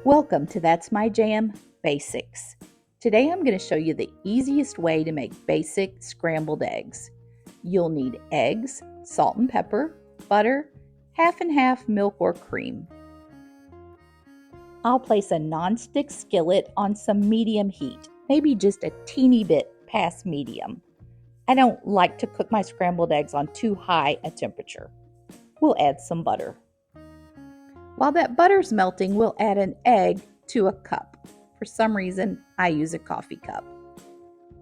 Welcome to That's My Jam Basics. Today I'm going to show you the easiest way to make basic scrambled eggs. You'll need eggs, salt and pepper, butter, half and half milk or cream. I'll place a non-stick skillet on some medium heat, maybe just a teeny bit past medium. I don't like to cook my scrambled eggs on too high a temperature. We'll add some butter. While that butter's melting, we'll add an egg to a cup. For some reason, I use a coffee cup.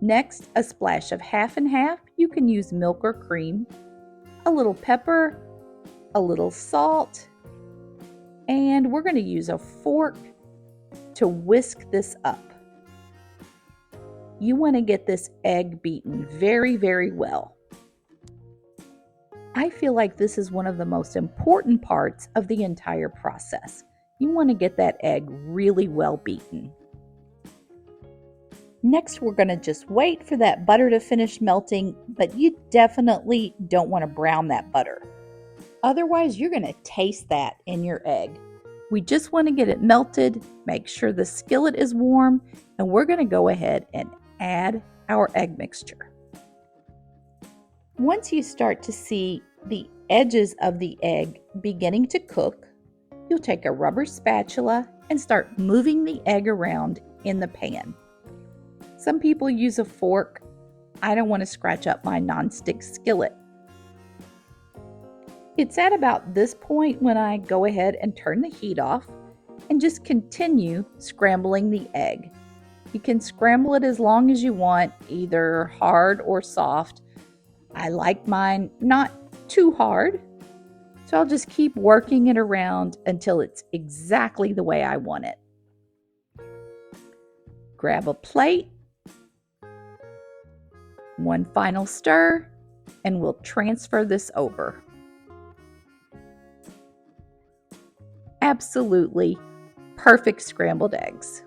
Next, a splash of half and half. You can use milk or cream, a little pepper, a little salt, and we're going to use a fork to whisk this up. You want to get this egg beaten very, very well. I feel like this is one of the most important parts of the entire process. You want to get that egg really well beaten. Next, we're going to just wait for that butter to finish melting, but you definitely don't want to brown that butter. Otherwise, you're going to taste that in your egg. We just want to get it melted, make sure the skillet is warm, and we're going to go ahead and add our egg mixture. Once you start to see the edges of the egg beginning to cook, you'll take a rubber spatula and start moving the egg around in the pan. Some people use a fork. I don't want to scratch up my nonstick skillet. It's at about this point when I go ahead and turn the heat off and just continue scrambling the egg. You can scramble it as long as you want, either hard or soft. I like mine not too hard, so I'll just keep working it around until it's exactly the way I want it. Grab a plate, one final stir, and we'll transfer this over. Absolutely perfect scrambled eggs.